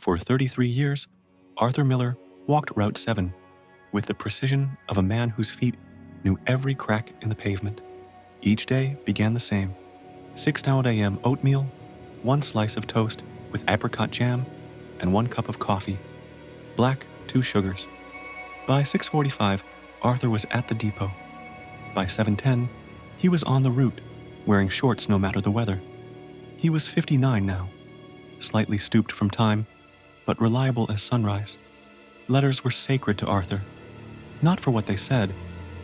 For 33 years, Arthur Miller walked Route 7 with the precision of a man whose feet knew every crack in the pavement. Each day began the same. 6 a.m. oatmeal, 1 slice of toast with apricot jam, and 1 cup of coffee. Black, 2 sugars. By 6:45, Arthur was at the depot. By 7:10, he was on the route, wearing shorts no matter the weather. He was 59 now, slightly stooped from time, but reliable as sunrise. Letters were sacred to Arthur, not for what they said,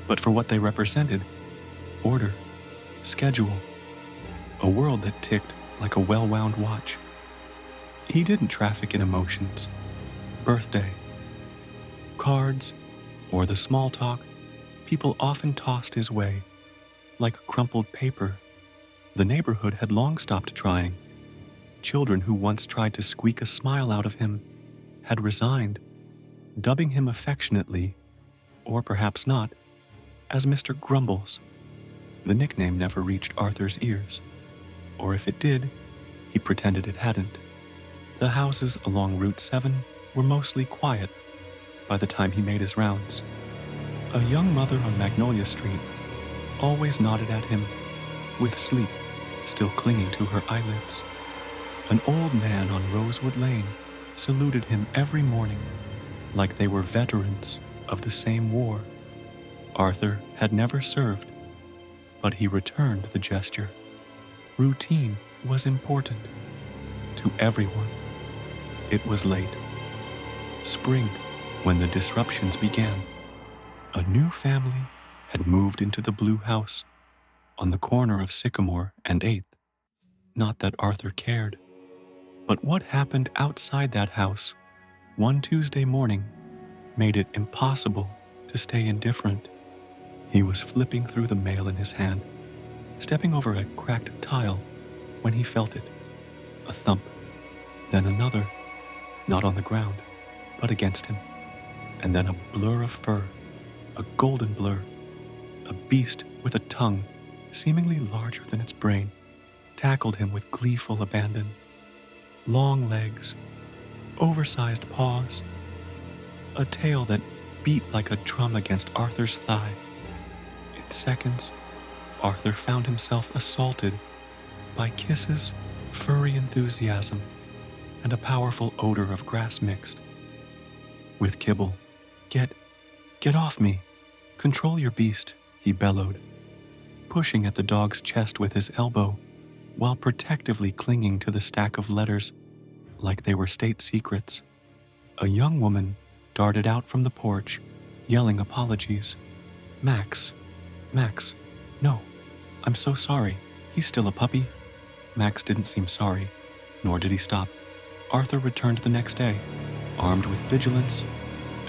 but for what they represented. Order, schedule, a world that ticked like a well-wound watch. He didn't traffic in emotions. Birthday, cards, or the small talk people often tossed his way, like crumpled paper. The neighborhood had long stopped trying. Children who once tried to squeak a smile out of him had resigned, dubbing him affectionately, or perhaps not, as Mr. Grumbles. The nickname never reached Arthur's ears, or if it did, he pretended it hadn't. The houses along Route 7 were mostly quiet by the time he made his rounds. A young mother on Magnolia Street always nodded at him, with sleep still clinging to her eyelids. An old man on Rosewood Lane saluted him every morning, like they were veterans of the same war. Arthur had never served, but he returned the gesture. Routine was important to everyone. It was late. Spring, when the disruptions began. A new family had moved into the blue house on the corner of Sycamore and 8th. Not that Arthur cared, but what happened outside that house one Tuesday morning made it impossible to stay indifferent. He was flipping through the mail in his hand, stepping over a cracked tile when he felt it. A thump, then another, not on the ground, but against him, and then a blur of fur, a golden blur, a beast with a tongue seemingly larger than its brain, tackled him with gleeful abandon. Long legs, oversized paws, a tail that beat like a drum against Arthur's thigh. In seconds, Arthur found himself assaulted by kisses, furry enthusiasm, and a powerful odor of grass mixed. With kibble, Get off me! Control your beast, he bellowed, pushing at the dog's chest with his elbow, while protectively clinging to the stack of letters like they were state secrets. A young woman darted out from the porch, yelling apologies. Max, no, I'm so sorry. He's still a puppy. Max didn't seem sorry, nor did he stop. Arthur returned the next day, armed with vigilance,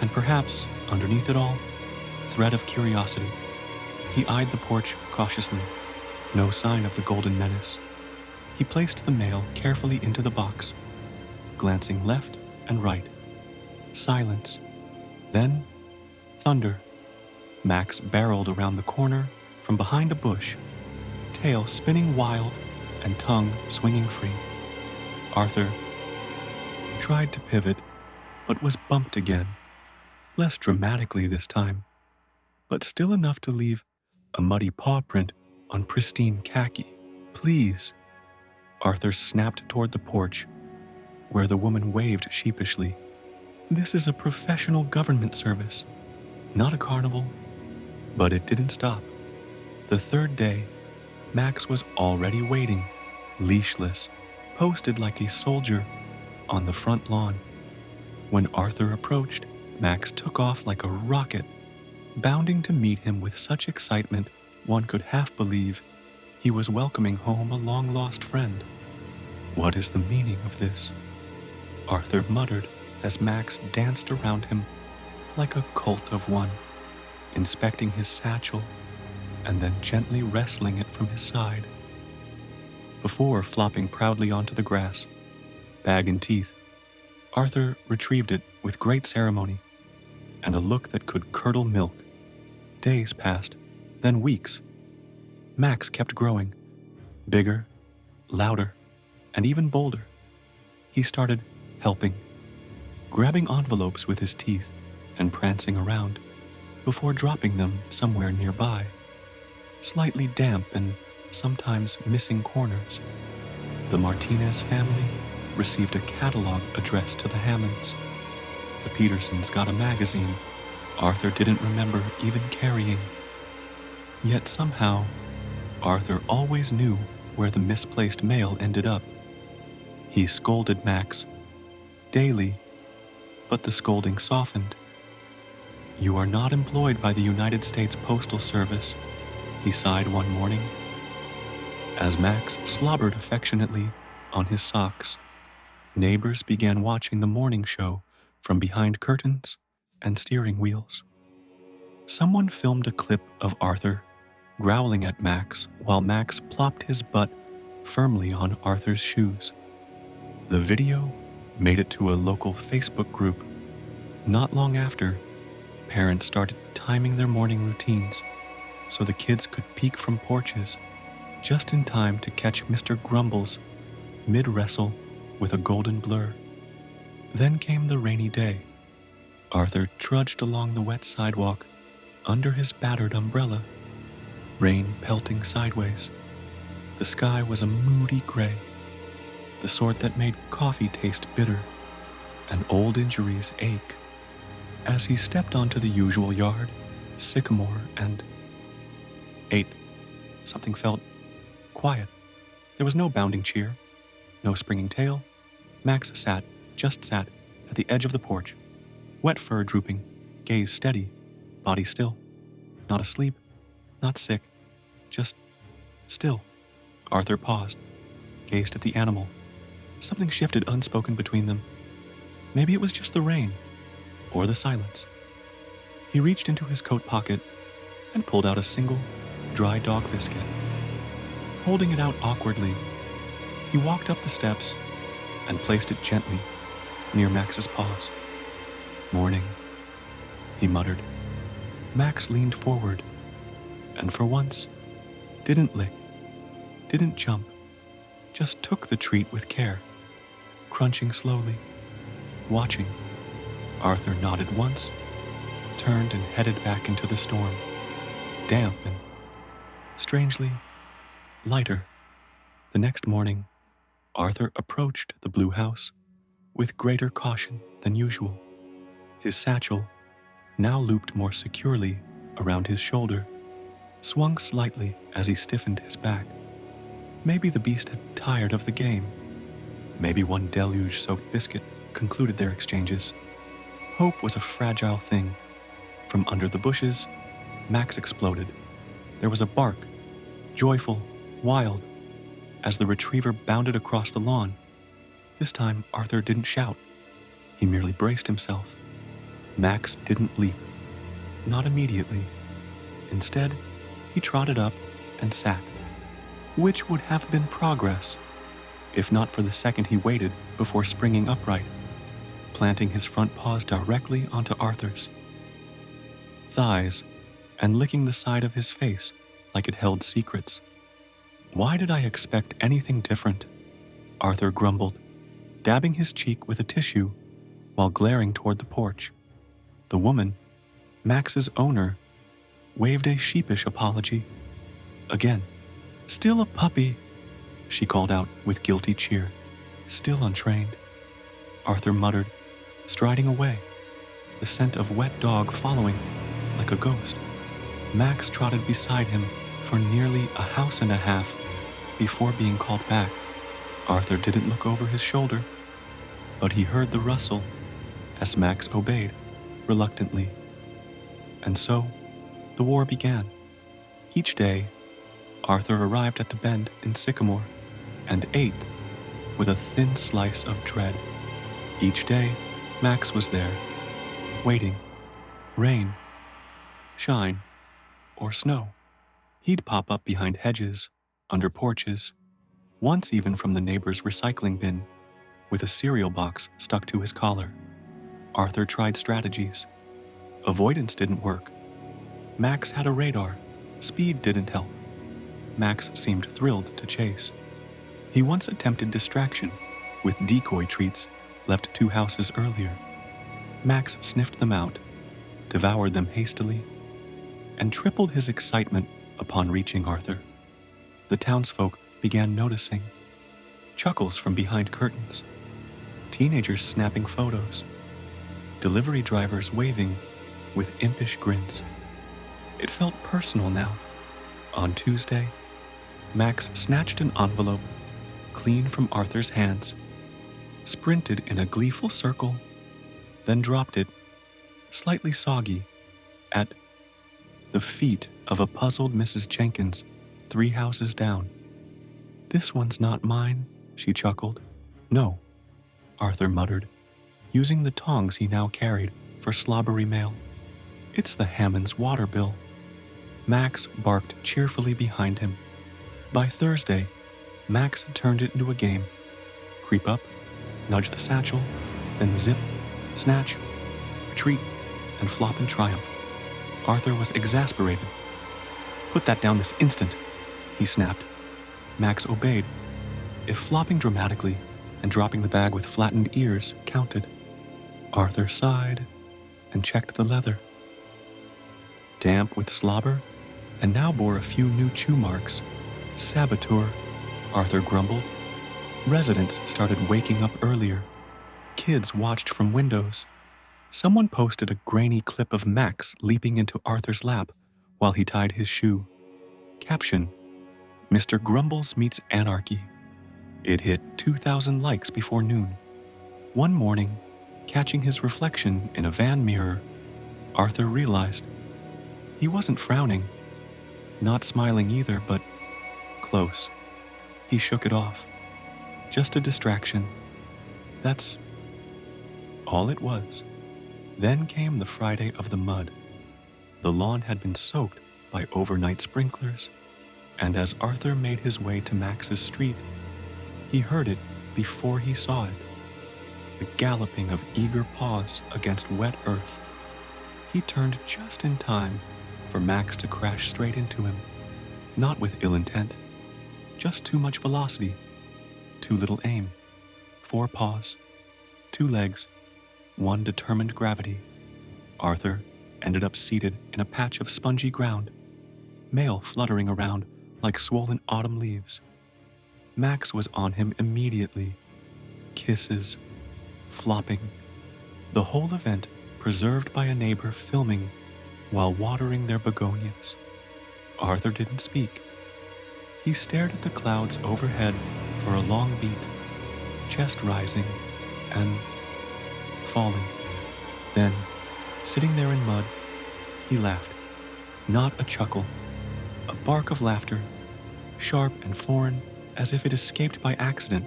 and perhaps, underneath it all, thread of curiosity. He eyed the porch cautiously. No sign of the golden menace. He placed the mail carefully into the box, glancing left and right. Silence. Then, thunder. Max barreled around the corner from behind a bush, tail spinning wild and tongue swinging free. Arthur tried to pivot, but was bumped again. Less dramatically this time, but still enough to leave a muddy paw print on pristine khaki. Please. Arthur snapped toward the porch, where the woman waved sheepishly. This is a professional government service, not a carnival. But it didn't stop. The third day, Max was already waiting, leashless, posted like a soldier on the front lawn. When Arthur approached, Max took off like a rocket, bounding to meet him with such excitement one could half believe he was welcoming home a long-lost friend. What is the meaning of this? Arthur muttered as Max danced around him like a colt of one, inspecting his satchel and then gently wrestling it from his side, before flopping proudly onto the grass, bag in teeth. Arthur retrieved it with great ceremony and a look that could curdle milk. Days passed, then weeks. Max kept growing, bigger, louder, and even bolder. He started helping, grabbing envelopes with his teeth and prancing around before dropping them somewhere nearby, slightly damp and sometimes missing corners. The Martinez family received a catalog addressed to the Hammonds. The Petersons got a magazine Arthur didn't remember even carrying. Yet somehow, Arthur always knew where the misplaced mail ended up. He scolded Max daily, but the scolding softened. "You are not employed by the United States Postal Service," he sighed one morning, as Max slobbered affectionately on his socks. Neighbors began watching the morning show from behind curtains and steering wheels. Someone filmed a clip of Arthur growling at Max while Max plopped his butt firmly on Arthur's shoes. The video made it to a local Facebook group. Not long after, parents started timing their morning routines so the kids could peek from porches just in time to catch Mr. Grumbles mid-wrestle with a golden blur. Then came the rainy day. Arthur trudged along the wet sidewalk under his battered umbrella, rain pelting sideways. The sky was a moody gray, the sort that made coffee taste bitter and old injuries ache. As he stepped onto the usual yard, sycamore and 8th, something felt quiet. There was no bounding cheer, no springing tail. Max just sat at the edge of the porch, wet fur drooping, gaze steady, body still. Not asleep, not sick, just still. Arthur paused, gazed at the animal. Something shifted unspoken between them. Maybe it was just the rain, or the silence. He reached into his coat pocket and pulled out a single, dry dog biscuit. Holding it out awkwardly, he walked up the steps and placed it gently near Max's paws. "Morning," he muttered. Max leaned forward, and for once, didn't lick, didn't jump, just took the treat with care, crunching slowly, watching. Arthur nodded once, turned and headed back into the storm, damp and, strangely, lighter. The next morning, Arthur approached the blue house with greater caution than usual. His satchel, now looped more securely around his shoulder, swung slightly as he stiffened his back. Maybe the beast had tired of the game. Maybe one deluge-soaked biscuit concluded their exchanges. Hope was a fragile thing. From under the bushes, Max exploded. There was a bark, joyful, wild, as the retriever bounded across the lawn. This time, Arthur didn't shout. He merely braced himself. Max didn't leap. Not immediately. Instead, he trotted up and sat, which would have been progress, if not for the second he waited before springing upright, planting his front paws directly onto Arthur's thighs and licking the side of his face like it held secrets. "Why did I expect anything different?" Arthur grumbled, dabbing his cheek with a tissue while glaring toward the porch. The woman, Max's owner, waved a sheepish apology. Again, "Still a puppy," she called out with guilty cheer. "Still untrained." Arthur muttered, striding away, the scent of wet dog following like a ghost. Max trotted beside him for nearly a house and a half before being called back. Arthur didn't look over his shoulder, but he heard the rustle as Max obeyed reluctantly. And so, the war began. Each day, Arthur arrived at the bend in Sycamore and ate with a thin slice of dread. Each day, Max was there, waiting. Rain, shine, or snow. He'd pop up behind hedges, under porches, once even from the neighbor's recycling bin, with a cereal box stuck to his collar. Arthur tried strategies. Avoidance didn't work. Max had a radar. Speed didn't help. Max seemed thrilled to chase. He once attempted distraction with decoy treats left 2 houses earlier. Max sniffed them out, devoured them hastily, and tripled his excitement upon reaching Arthur. The townsfolk began noticing chuckles from behind curtains, teenagers snapping photos, delivery drivers waving with impish grins. It felt personal now. On Tuesday, Max snatched an envelope clean from Arthur's hands, sprinted in a gleeful circle, then dropped it, slightly soggy, at the feet of a puzzled Mrs. Jenkins 3 houses down. "This one's not mine," she chuckled. "No," Arthur muttered, using the tongs he now carried for slobbery mail. "It's the Hammonds' water bill." Max barked cheerfully behind him. By Thursday, Max turned it into a game. Creep up, nudge the satchel, then zip, snatch, retreat, and flop in triumph. Arthur was exasperated. "Put that down this instant," he snapped. Max obeyed, if flopping dramatically and dropping the bag with flattened ears counted. Arthur sighed and checked the leather. Damp with slobber, and now bore a few new chew marks. "Saboteur," Arthur grumbled. Residents started waking up earlier. Kids watched from windows. Someone posted a grainy clip of Max leaping into Arthur's lap while he tied his shoe. Caption: "Mr. Grumbles meets anarchy." It hit 2,000 likes before noon. One morning, catching his reflection in a van mirror, Arthur realized he wasn't frowning, not smiling either, but close. He shook it off. Just a distraction. That's all it was. Then came the Friday of the mud. The lawn had been soaked by overnight sprinklers, and as Arthur made his way to Max's street, he heard it before he saw it. The galloping of eager paws against wet earth. He turned just in time for Max to crash straight into him, not with ill intent, just too much velocity, too little aim. 4 paws, 2 legs, 1 determined gravity. Arthur ended up seated in a patch of spongy ground, mail fluttering around like swollen autumn leaves. Max was on him immediately. Kisses, flopping. The whole event preserved by a neighbor filming while watering their begonias. Arthur didn't speak. He stared at the clouds overhead for a long beat, chest rising and falling. Then, sitting there in mud, he laughed. Not a chuckle, a bark of laughter, sharp and foreign as if it escaped by accident.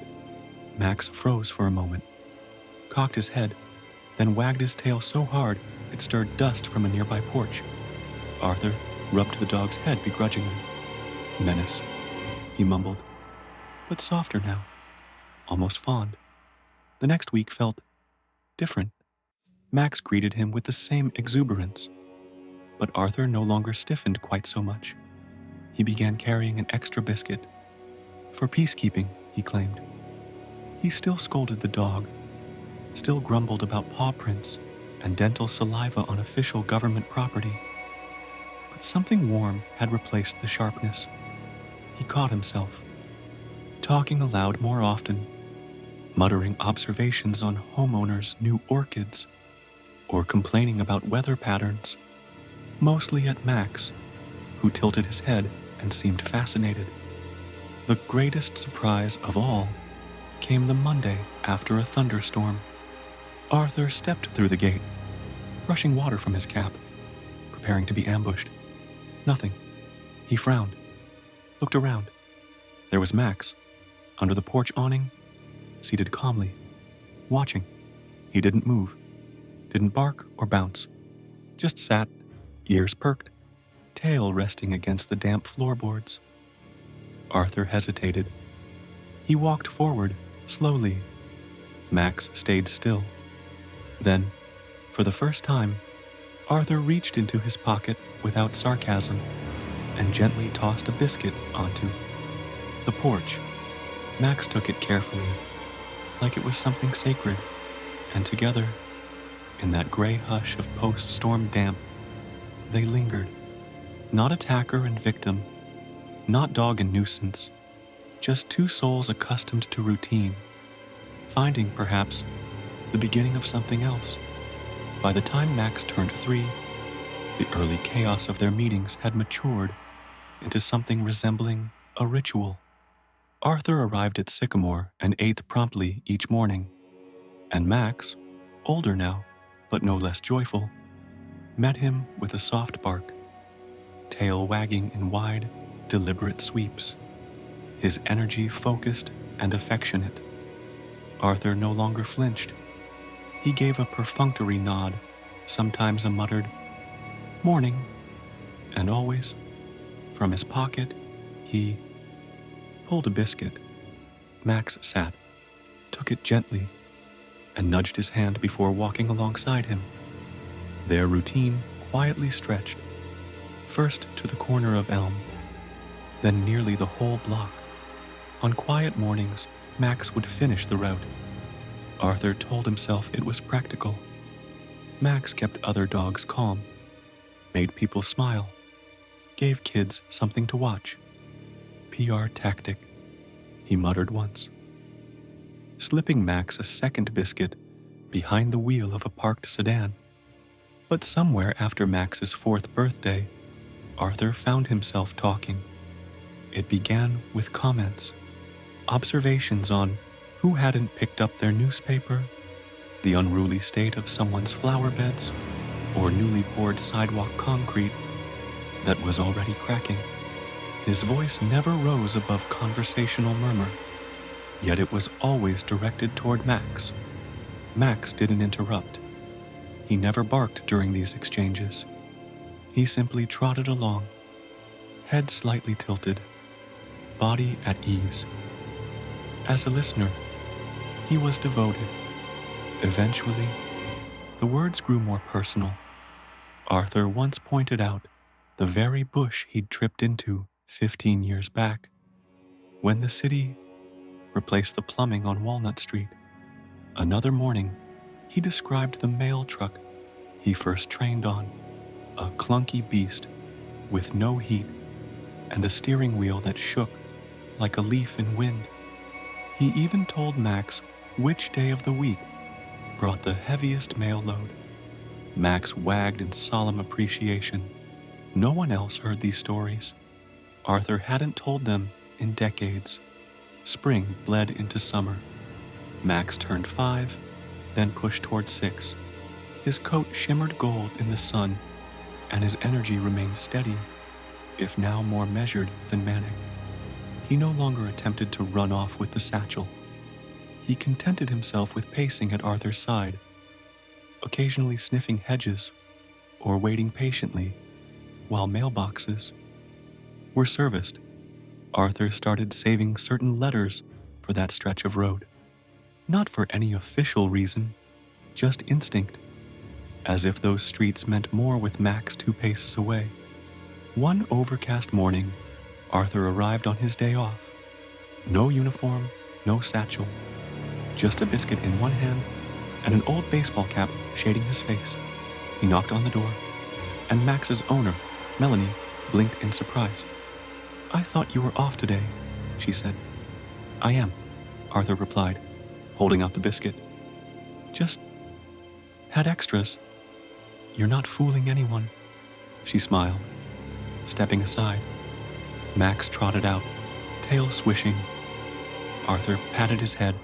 Max froze for a moment, cocked his head, then wagged his tail so hard it stirred dust from a nearby porch. Arthur rubbed the dog's head begrudgingly. "Menace," he mumbled, but softer now, almost fond. The next week felt different. Max greeted him with the same exuberance, but Arthur no longer stiffened quite so much. He began carrying an extra biscuit. For peacekeeping, he claimed. He still scolded the dog, still grumbled about pawprints and dental saliva on official government property. But something warm had replaced the sharpness. He caught himself, talking aloud more often, muttering observations on homeowners' new orchids, or complaining about weather patterns, mostly at Max, who tilted his head and seemed fascinated. The greatest surprise of all came the Monday after a thunderstorm. Arthur stepped through the gate, brushing water from his cap, preparing to be ambushed. Nothing. He frowned, looked around. There was Max, under the porch awning, seated calmly, watching. He didn't move, didn't bark or bounce, just sat, ears perked, tail resting against the damp floorboards. Arthur hesitated. He walked forward, slowly. Max stayed still. Then, for the first time, Arthur reached into his pocket without sarcasm and gently tossed a biscuit onto the porch. Max took it carefully, like it was something sacred, and together, In that gray hush of post-storm damp, they lingered, not attacker and victim, not dog and nuisance, just two souls accustomed to routine, finding, perhaps, the beginning of something else. By the time Max turned 3, the early chaos of their meetings had matured into something resembling a ritual. Arthur arrived at Sycamore and ate promptly each morning, and Max, older now, but no less joyful, met him with a soft bark, tail wagging in wide, deliberate sweeps, his energy focused and affectionate. Arthur no longer flinched. He gave a perfunctory nod, sometimes a muttered, "Morning," and always, from his pocket, he pulled a biscuit. Max sat, took it gently, and nudged his hand before walking alongside him. Their routine quietly stretched, first to the corner of Elm, then nearly the whole block. On quiet mornings, Max would finish the route. Arthur told himself it was practical. Max kept other dogs calm, made people smile, gave kids something to watch. PR tactic, he muttered once. Slipping Max a second biscuit behind the wheel of a parked sedan. But somewhere after Max's 4th birthday, Arthur found himself talking. It began with comments, observations on who hadn't picked up their newspaper, the unruly state of someone's flower beds, or newly poured sidewalk concrete that was already cracking. His voice never rose above conversational murmur, yet it was always directed toward Max. Max didn't interrupt. He never barked during these exchanges. He simply trotted along, head slightly tilted, body at ease. As a listener, he was devoted. Eventually, the words grew more personal. Arthur once pointed out the very bush he'd tripped into 15 years back, when the city replaced the plumbing on Walnut Street. Another morning, he described the mail truck he first trained on, a clunky beast with no heat and a steering wheel that shook like a leaf in wind. He even told Max which day of the week brought the heaviest mail load. Max wagged in solemn appreciation. No one else heard these stories. Arthur hadn't told them in decades. Spring bled into summer. Max turned 5, then pushed toward 6. His coat shimmered gold in the sun, and his energy remained steady, if now more measured than manic. He no longer attempted to run off with the satchel. He contented himself with pacing at Arthur's side, occasionally sniffing hedges or waiting patiently while mailboxes were serviced. Arthur started saving certain letters for that stretch of road, not for any official reason, just instinct, as if those streets meant more with Max 2 paces away. One overcast morning, Arthur arrived on his day off. No uniform, no satchel, just a biscuit in one hand and an old baseball cap shading his face. He knocked on the door, and Max's owner, Melanie, blinked in surprise. "I thought you were off today," she said. "I am," Arthur replied, holding out the biscuit. "Just had extras." "You're not fooling anyone," she smiled, stepping aside. Max trotted out, tail swishing. Arthur patted his head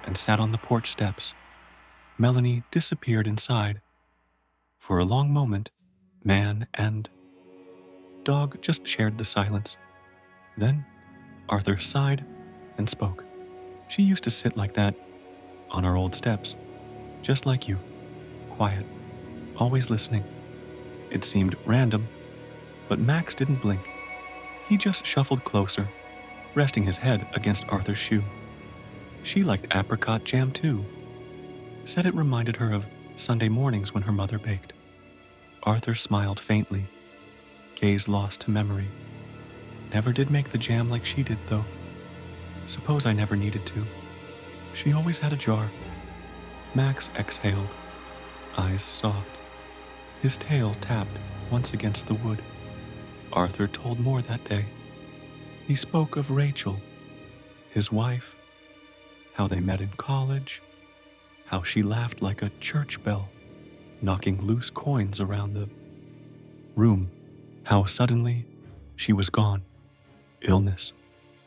and sat on the porch steps. Melanie disappeared inside. For a long moment, man and dog just shared the silence. Then Arthur sighed and spoke. "She used to sit like that on our old steps, just like you, quiet, always listening." It seemed random, but Max didn't blink. He just shuffled closer, resting his head against Arthur's shoe. She liked apricot jam too. Said it reminded her of Sunday mornings when her mother baked. Arthur smiled faintly, gaze lost to memory. "Never did make the jam like she did, though. Suppose I never needed to. She always had a jar." Max exhaled. eyes soft. His tail tapped once against the wood. Arthur told more that day. He spoke of Rachel, his wife, how they met in college, how she laughed like a church bell, knocking loose coins around the room, how suddenly she was gone. Illness,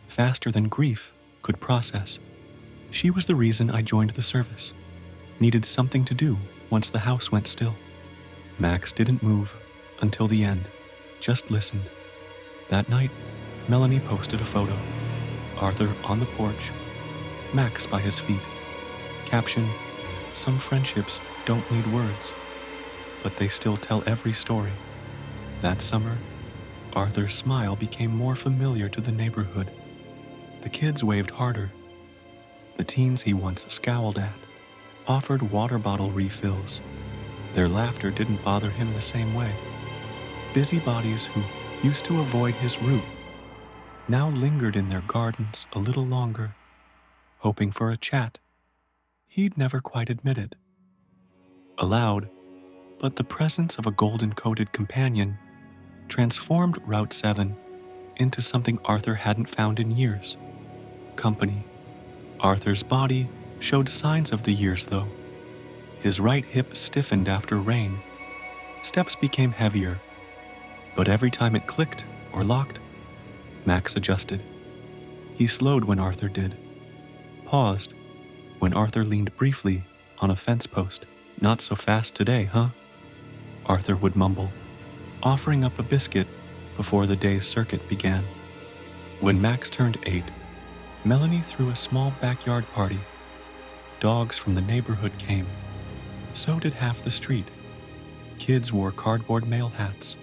faster than grief could process. She was the reason I joined the service. Needed something to do once the house went still. Max didn't move until the end, just listened. That night, Melanie posted a photo. Arthur on the porch, Max by his feet. Caption, "Some friendships don't need words, but they still tell every story." That summer, Arthur's smile became more familiar to the neighborhood. The kids waved harder. The teens he once scowled at offered water bottle refills. Their laughter didn't bother him the same way. Busybodies who used to avoid his route now lingered in their gardens a little longer, hoping for a chat. He'd never quite admit it aloud, but the presence of a golden-coated companion transformed Route 7 into something Arthur hadn't found in years. Company. Arthur's body showed signs of the years, though. His right hip stiffened after rain. Steps became heavier, but every time it clicked or locked, Max adjusted. He slowed when Arthur did, paused when Arthur leaned briefly on a fence post. "Not so fast today, huh?" Arthur would mumble, offering up a biscuit before the day's circuit began. When Max turned 8, Melanie threw a small backyard party. Dogs from the neighborhood came. So did half the street. Kids wore cardboard mail hats.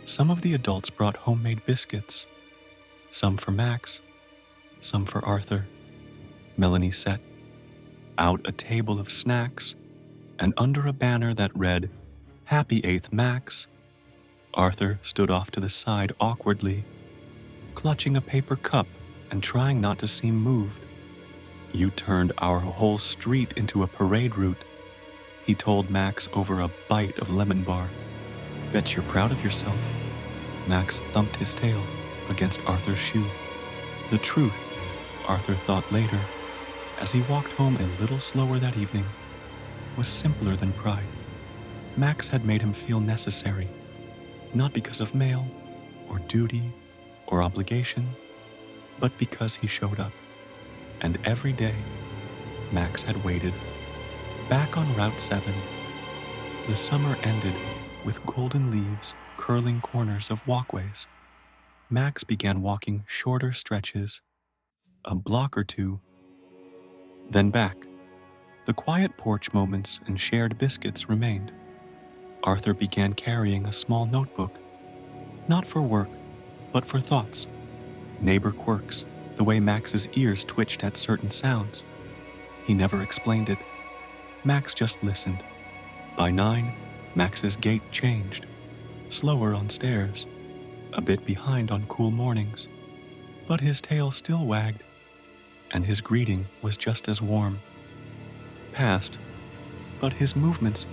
Some of the adults brought homemade biscuits. Some for Max, some for Arthur. Melanie set out a table of snacks, and under a banner that read, "Happy 8th, Max," Arthur stood off to the side awkwardly, clutching a paper cup and trying not to seem moved. "You turned our whole street into a parade route," he told Max over a bite of lemon bar. "Bet you're proud of yourself." Max thumped his tail against Arthur's shoe. The truth, Arthur thought later, as he walked home a little slower that evening, was simpler than pride. Max had made him feel necessary, not because of mail, or duty, or obligation, but because he showed up. And every day, Max had waited. Back on Route 7, the summer ended with golden leaves curling corners of walkways. Max began walking shorter stretches, a block or two, then back. The quiet porch moments and shared biscuits remained. Arthur began carrying a small notebook, not for work, but for thoughts. Neighbor quirks, the way Max's ears twitched at certain sounds. He never explained it. Max just listened. By 9, Max's gait changed, slower on stairs, a bit behind on cool mornings, but his tail still wagged, and his greeting was just as warm. Past, but his movements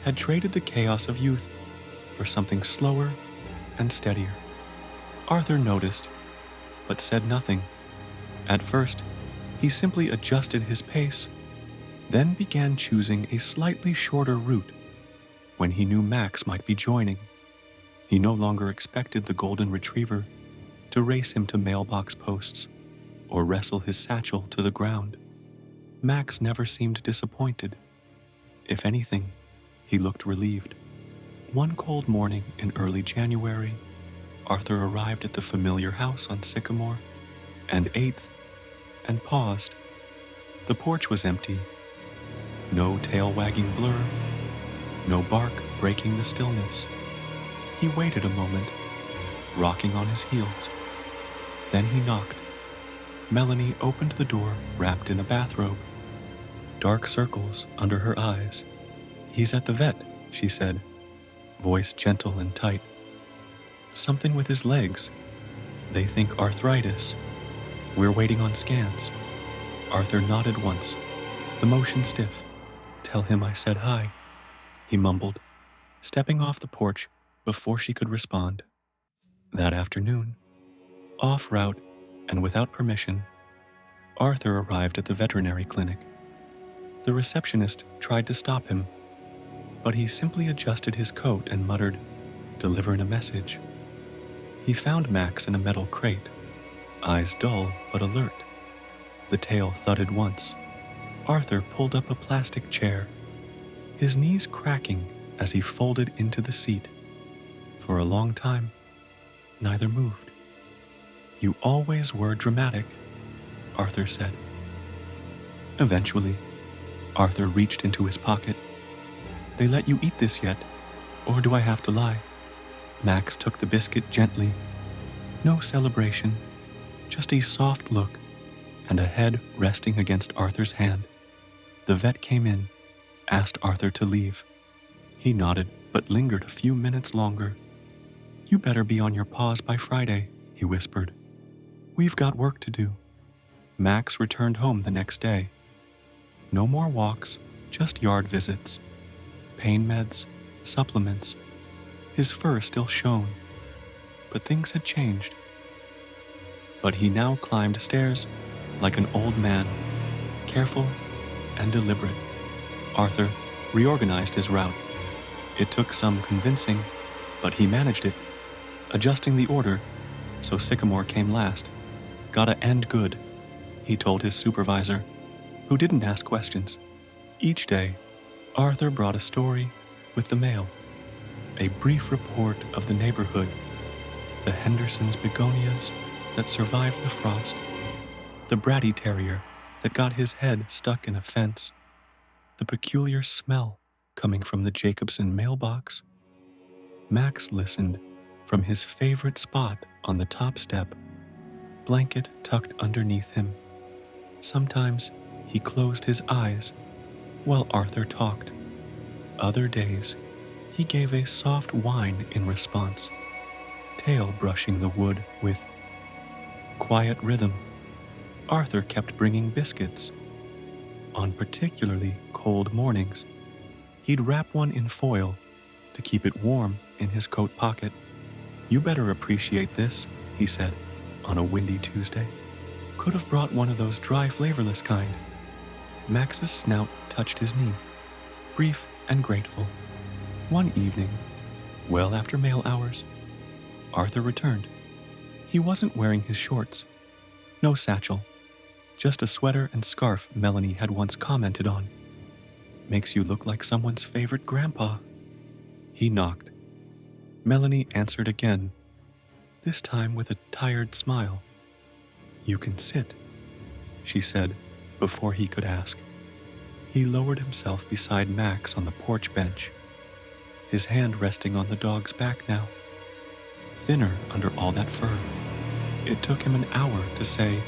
had traded the chaos of youth for something slower and steadier. Arthur noticed, but said nothing. At first, he simply adjusted his pace, then began choosing a slightly shorter route when he knew Max might be joining. He no longer expected the golden retriever to race him to mailbox posts or wrestle his satchel to the ground. Max never seemed disappointed. If anything, he looked relieved. One cold morning in early January, Arthur arrived at the familiar house on Sycamore and 8th and paused. The porch was empty. No tail-wagging blur, no bark breaking the stillness. He waited a moment, rocking on his heels. Then he knocked. Melanie opened the door wrapped in a bathrobe, dark circles under her eyes. "He's at the vet," she said, voice gentle and tight. "Something with his legs. They think arthritis. We're waiting on scans." Arthur nodded once, the motion stiff. "Tell him I said hi." he mumbled, stepping off the porch before she could respond. That afternoon, off route and without permission, Arthur arrived at the veterinary clinic. The receptionist tried to stop him, but he simply adjusted his coat and muttered, delivering a message. He found Max in a metal crate, eyes dull but alert. The tail thudded once. Arthur pulled up a plastic chair, his knees cracking as he folded into the seat. For a long time, neither moved. You always were dramatic, Arthur said. Eventually, Arthur reached into his pocket. They let you eat this yet, or do I have to lie? Max took the biscuit gently. No celebration, just a soft look and a head resting against Arthur's hand. The vet came in, asked Arthur to leave. He nodded, but lingered a few minutes longer. You better be on your paws by Friday, he whispered. We've got work to do. Max returned home the next day. No more walks, just yard visits. Pain meds, supplements. His fur still shone, but things had changed. But he now climbed stairs like an old man, careful and deliberate. Arthur reorganized his route. It took some convincing, but he managed it, adjusting the order so Sycamore came last. Gotta end good, he told his supervisor, who didn't ask questions. Each day, Arthur brought a story with the mail, a brief report of the neighborhood, the Hendersons' begonias that survived the frost, the bratty terrier that got his head stuck in a fence, the peculiar smell coming from the Jacobson mailbox. Max listened from his favorite spot on the top step, blanket tucked underneath him. Sometimes he closed his eyes while Arthur talked. Other days, he gave a soft whine in response, tail brushing the wood with quiet rhythm. Arthur kept bringing biscuits. On particularly cold mornings, he'd wrap one in foil to keep it warm in his coat pocket. You better appreciate this, he said, on a windy Tuesday. Could have brought one of those dry, flavorless kind. Max's snout touched his knee, brief and grateful. One evening, well after mail hours, Arthur returned. He wasn't wearing his shorts, no satchel, just a sweater and scarf Melanie had once commented on. Makes you look like someone's favorite grandpa. He knocked. Melanie answered again, this time with a tired smile. You can sit, she said before he could ask. He lowered himself beside Max on the porch bench, his hand resting on the dog's back now, thinner under all that fur. It took him an hour to say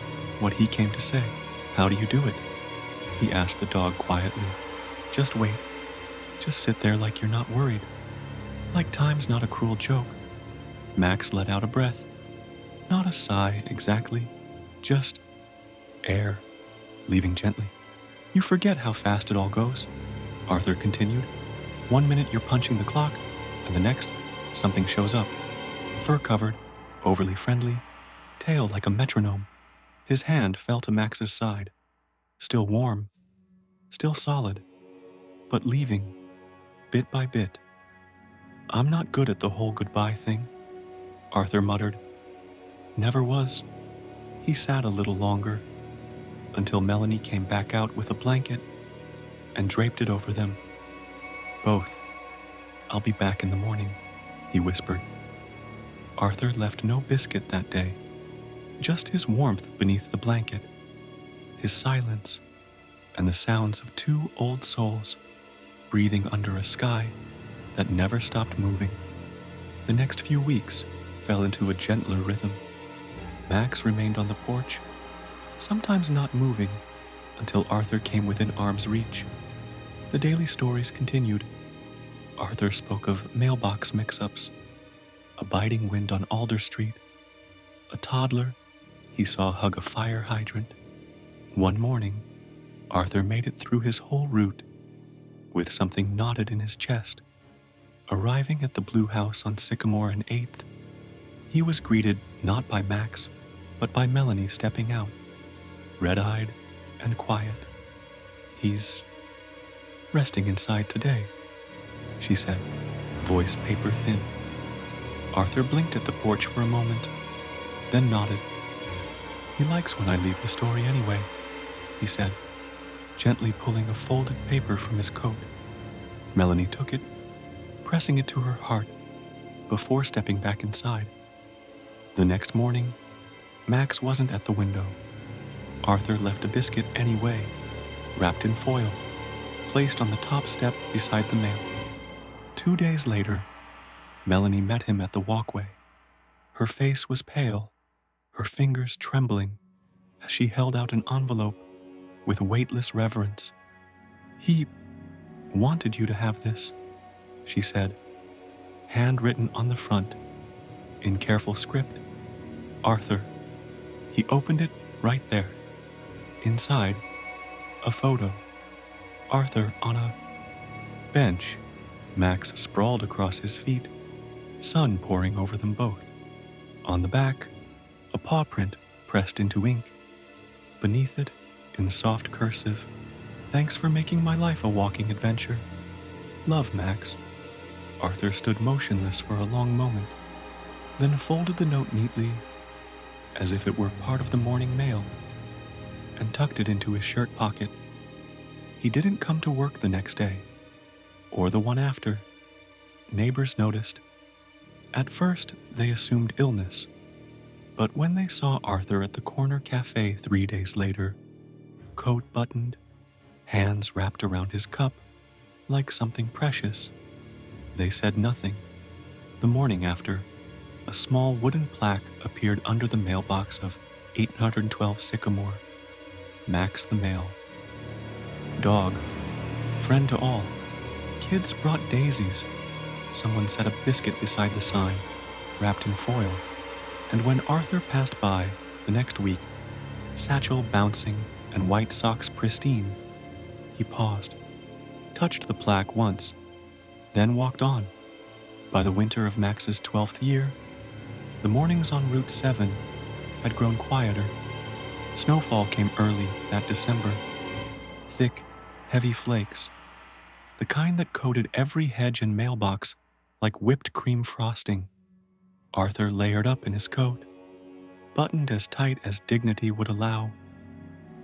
what he came to say. How do you do it? He asked the dog quietly. Just wait. Just sit there like you're not worried. Like time's not a cruel joke. Max let out a breath. Not a sigh, exactly. Just air, leaving gently. You forget how fast it all goes, Arthur continued. 1 minute you're punching the clock, and the next, something shows up. Fur covered, overly friendly, tail like a metronome. His hand fell to Max's side. Still warm, still solid, but leaving, bit by bit. I'm not good at the whole goodbye thing, Arthur muttered. Never was. He sat a little longer, until Melanie came back out with a blanket and draped it over them. Both. I'll be back in the morning, he whispered. Arthur left no biscuit that day, just his warmth beneath the blanket, his silence, and the sounds of two old souls breathing under a sky that never stopped moving. The next few weeks fell into a gentler rhythm. Max remained on the porch, sometimes not moving, until Arthur came within arm's reach. The daily stories continued. Arthur spoke of mailbox mix-ups, a biting wind on Alder Street, a toddler he saw hug a fire hydrant. One morning, Arthur made it through his whole route, with something knotted in his chest. Arriving at the blue house on Sycamore and 8th, he was greeted not by Max, but by Melanie stepping out, red-eyed and quiet. "He's resting inside today," she said, voice paper thin. Arthur blinked at the porch for a moment, then nodded. "He likes when I leave the story anyway," he said, gently pulling a folded paper from his coat. Melanie took it, pressing it to her heart before stepping back inside. The next morning, Max wasn't at the window. Arthur left a biscuit anyway, wrapped in foil, placed on the top step beside the mail. 2 days later, Melanie met him at the walkway. Her face was pale, her fingers trembling as she held out an envelope with weightless reverence. "He wanted you to have this," she said, handwritten on the front, in careful script. "Arthur." He opened it right there. Inside, a photo. Arthur on a bench, Max sprawled across his feet, sun pouring over them both. On the back, a paw print pressed into ink. Beneath it, in soft cursive, "Thanks for making my life a walking adventure. Love, Max." Arthur stood motionless for a long moment, then folded the note neatly, as if it were part of the morning mail, and tucked it into his shirt pocket. He didn't come to work the next day, or the one after. Neighbors noticed. At first, they assumed illness, but when they saw Arthur at the corner cafe 3 days later, coat buttoned, hands wrapped around his cup, like something precious, they said nothing. The morning after, a small wooden plaque appeared under the mailbox of 812 Sycamore. Max the mail. Dog, friend to all. Kids brought daisies. Someone set a biscuit beside the sign, wrapped in foil. And when Arthur passed by the next week, satchel bouncing and white socks pristine, he paused, touched the plaque once, then walked on. By the winter of Max's 12th year, the mornings on Route 7 had grown quieter. Snowfall came early that December. Thick, heavy flakes, the kind that coated every hedge and mailbox like whipped cream frosting. Arthur layered up in his coat, buttoned as tight as dignity would allow,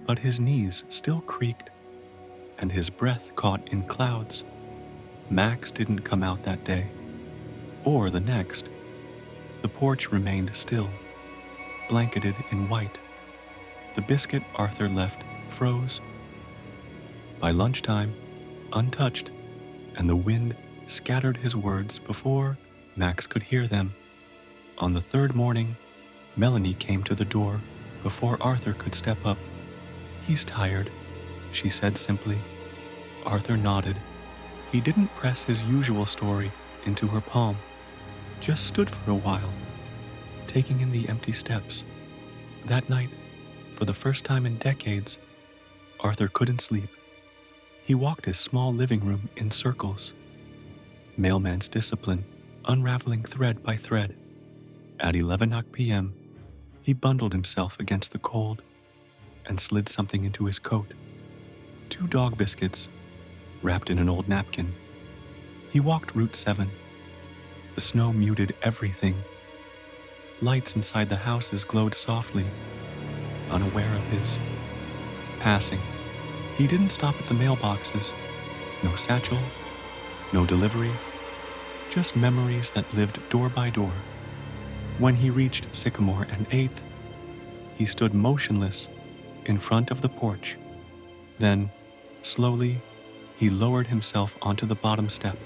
but his knees still creaked, and his breath caught in clouds. Max didn't come out that day, or the next. The porch remained still, blanketed in white. The biscuit Arthur left froze. By lunchtime, untouched, and the wind scattered his words before Max could hear them. On the third morning, Melanie came to the door before Arthur could step up. "He's tired," she said simply. Arthur nodded. He didn't press his usual story into her palm, just stood for a while, taking in the empty steps. That night, for the first time in decades, Arthur couldn't sleep. He walked his small living room in circles, mailman's discipline unraveling thread by thread. At 11 p.m., he bundled himself against the cold and slid something into his coat. 2 dog biscuits, wrapped in an old napkin. He walked Route 7. The snow muted everything. Lights inside the houses glowed softly, unaware of his passing. He didn't stop at the mailboxes. No satchel, no delivery, just memories that lived door by door. When he reached Sycamore and 8th, he stood motionless in front of the porch. Then, slowly, he lowered himself onto the bottom step.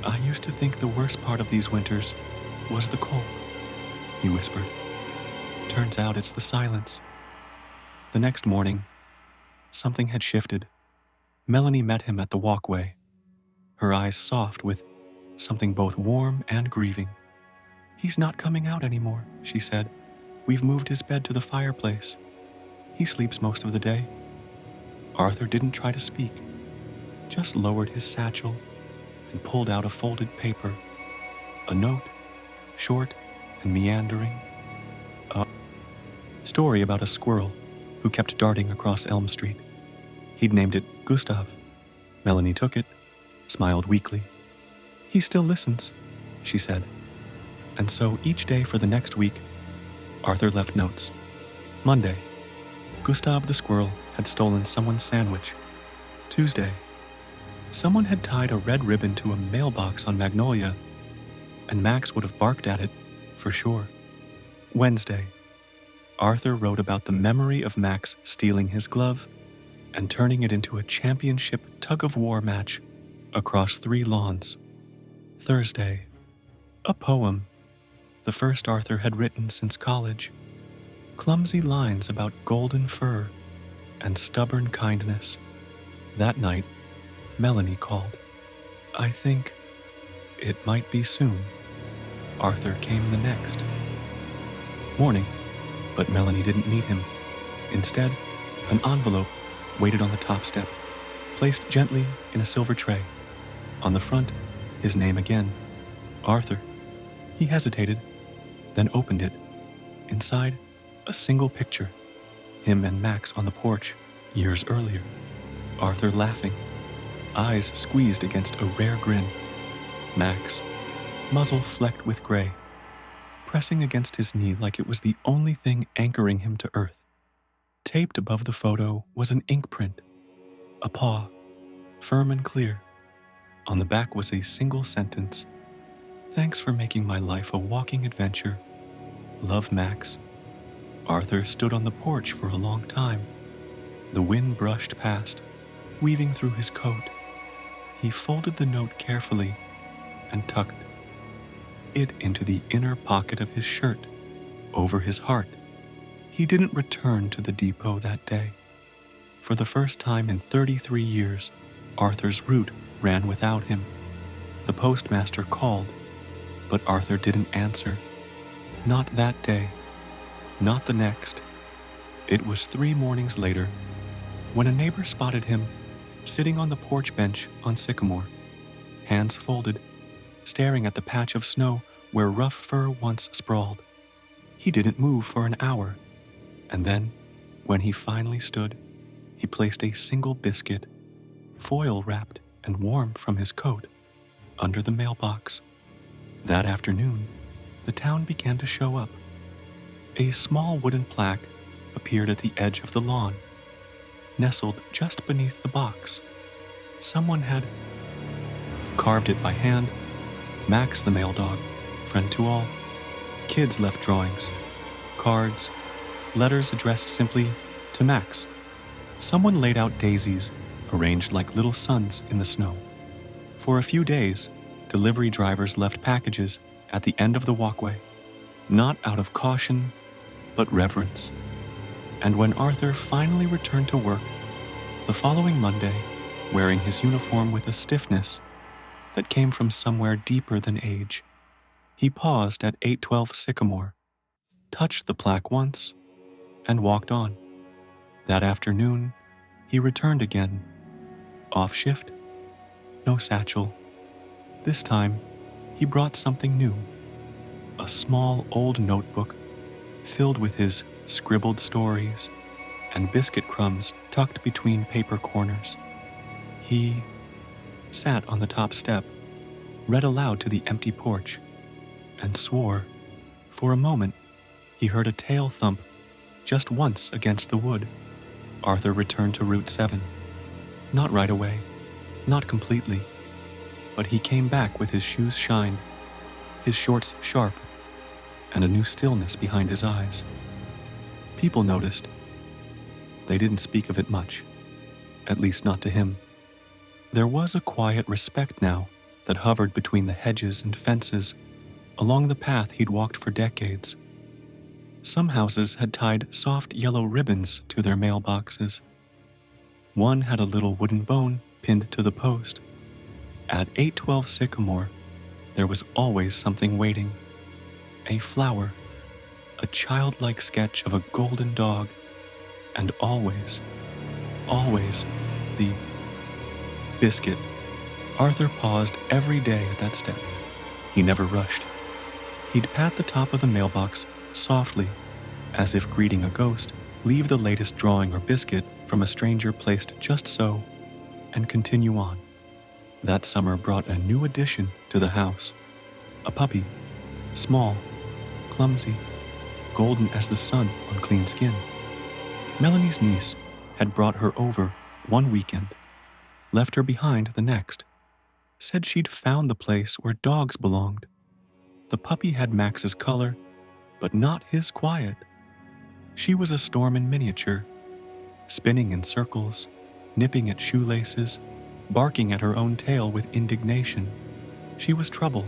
"I used to think the worst part of these winters was the cold," he whispered. "Turns out it's the silence." The next morning, something had shifted. Melanie met him at the walkway, her eyes soft with something both warm and grieving. "He's not coming out anymore," she said. "We've moved his bed to the fireplace. He sleeps most of the day." Arthur didn't try to speak. just lowered his satchel and pulled out a folded paper, a note, short and meandering, a story about a squirrel who kept darting across Elm Street. He'd named it Gustav. Melanie took it, smiled weakly. "He still listens," she said. And so each day for the next week, Arthur left notes. Monday, Gustav the squirrel had stolen someone's sandwich. Tuesday, someone had tied a red ribbon to a mailbox on Magnolia, and Max would have barked at it, for sure. Wednesday, Arthur wrote about the memory of Max stealing his glove and turning it into a championship tug-of-war match across 3 lawns. Thursday, a poem, the first Arthur had written since college. Clumsy lines about golden fur and stubborn kindness. That night, Melanie called. "I think it might be soon." Arthur came the next morning, but Melanie didn't meet him. Instead, an envelope waited on the top step, placed gently in a silver tray. On the front, his name again, Arthur. He hesitated, then opened it. Inside, a single picture, him and Max on the porch years earlier. Arthur laughing, eyes squeezed against a rare grin. Max, muzzle flecked with gray, pressing against his knee like it was the only thing anchoring him to earth. Taped above the photo was an ink print, a paw, firm and clear. On the back was a single sentence: "Thanks for making my life a walking adventure. Love, Max." Arthur stood on the porch for a long time. The wind brushed past, weaving through his coat. He folded the note carefully and tucked it into the inner pocket of his shirt, over his heart. He didn't return to the depot that day. For the first time in 33 years, Arthur's route ran without him. The postmaster called, but Arthur didn't answer. Not that day. Not the next. It was 3 mornings later when a neighbor spotted him sitting on the porch bench on Sycamore, hands folded, staring at the patch of snow where rough fur once sprawled. He didn't move for an hour, and then, when he finally stood, he placed a single biscuit, foil-wrapped and warm from his coat, under the mailbox. That afternoon, the town began to show up. A small wooden plaque appeared at the edge of the lawn, nestled just beneath the box. Someone had carved it by hand. Max the mail dog, friend to all. Kids left drawings, cards, letters addressed simply to Max. Someone laid out daisies, arranged like little suns in the snow. For a few days, delivery drivers left packages at the end of the walkway, not out of caution, but reverence. And when Arthur finally returned to work, the following Monday, wearing his uniform with a stiffness that came from somewhere deeper than age, he paused at 812 Sycamore, touched the plaque once, and walked on. That afternoon, he returned again. Off shift, no satchel. This time, he brought something new, a small old notebook filled with his scribbled stories and biscuit crumbs tucked between paper corners. He sat on the top step, read aloud to the empty porch, and swore. For a moment, he heard a tail thump just once against the wood. Arthur returned to Route 7. Not right away, not completely, but he came back with his shoes shined, his shorts sharp, and a new stillness behind his eyes. People noticed. They didn't speak of it much, at least not to him. There was a quiet respect now that hovered between the hedges and fences along the path he'd walked for decades. Some houses had tied soft yellow ribbons to their mailboxes. One had a little wooden bone pinned to the post. At 812 Sycamore, there was always something waiting. A flower, a childlike sketch of a golden dog, and always, always the Biscuit. Arthur paused every day at that step. He never rushed. He'd pat the top of the mailbox softly, as if greeting a ghost, leave the latest drawing or biscuit from a stranger placed just so, and continue on. That summer brought a new addition to the house. A puppy, small, clumsy, golden as the sun on clean skin. Melanie's niece had brought her over one weekend, left her behind the next, said she'd found the place where dogs belonged. The puppy had Max's color, but not his quiet. She was a storm in miniature, spinning in circles, nipping at shoelaces, barking at her own tail with indignation. She was trouble.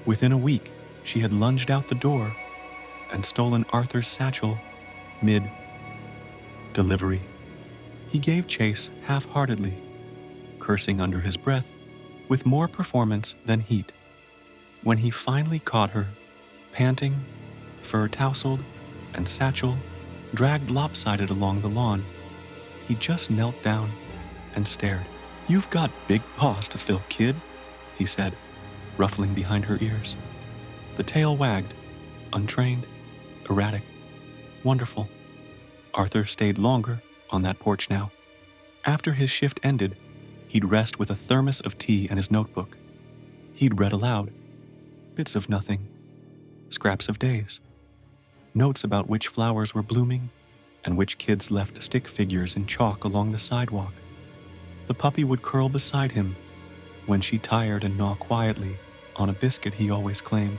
Within a week, she had lunged out the door and stolen Arthur's satchel mid-delivery. He gave chase half-heartedly, cursing under his breath with more performance than heat. When he finally caught her, panting, fur-tousled, and satchel dragged lopsided along the lawn, he just knelt down and stared. "You've got big paws to fill, kid," he said, ruffling behind her ears. The tail wagged, untrained, erratic, wonderful. Arthur stayed longer on that porch now. After his shift ended, he'd rest with a thermos of tea and his notebook. He'd read aloud, bits of nothing, scraps of days, notes about which flowers were blooming and which kids left stick figures in chalk along the sidewalk. The puppy would curl beside him when she tired and gnaw quietly on a biscuit he always claimed.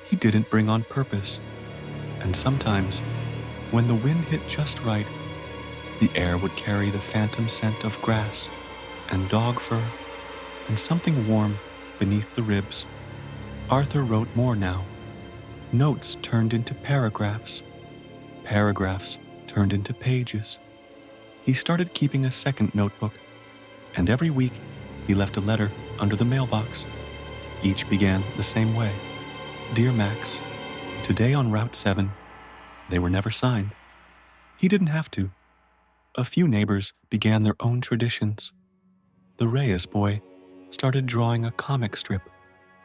He didn't bring on purpose, and sometimes, when the wind hit just right, the air would carry the phantom scent of grass and dog fur and something warm beneath the ribs. Arthur wrote more now. Notes turned into paragraphs. Paragraphs turned into pages. He started keeping a second notebook, and every week he left a letter under the mailbox. Each began the same way. "Dear Max, today on Route 7." They were never signed. He didn't have to. A few neighbors began their own traditions. The Reyes boy started drawing a comic strip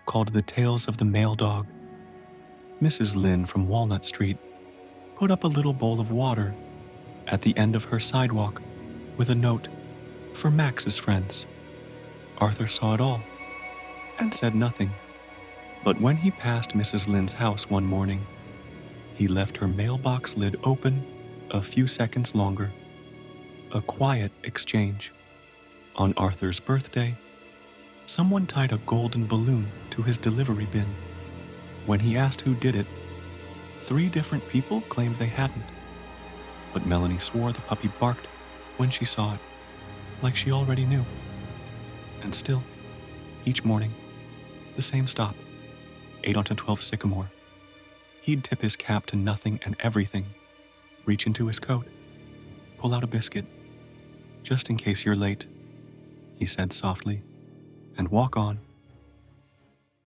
called The Tales of the Mail Dog. Mrs. Lynn from Walnut Street put up a little bowl of water at the end of her sidewalk with a note, "For Max's friends." Arthur saw it all and said nothing. But when he passed Mrs. Lynn's house one morning, he left her mailbox lid open a few seconds longer. A quiet exchange. On Arthur's birthday, someone tied a golden balloon to his delivery bin. When he asked who did it, 3 different people claimed they hadn't. But Melanie swore the puppy barked when she saw it, like she already knew. And still, each morning, the same stop, 8 onto 12 Sycamore. He'd tip his cap to nothing and everything, reach into his coat, pull out a biscuit. "Just in case you're late," he said softly, and walk on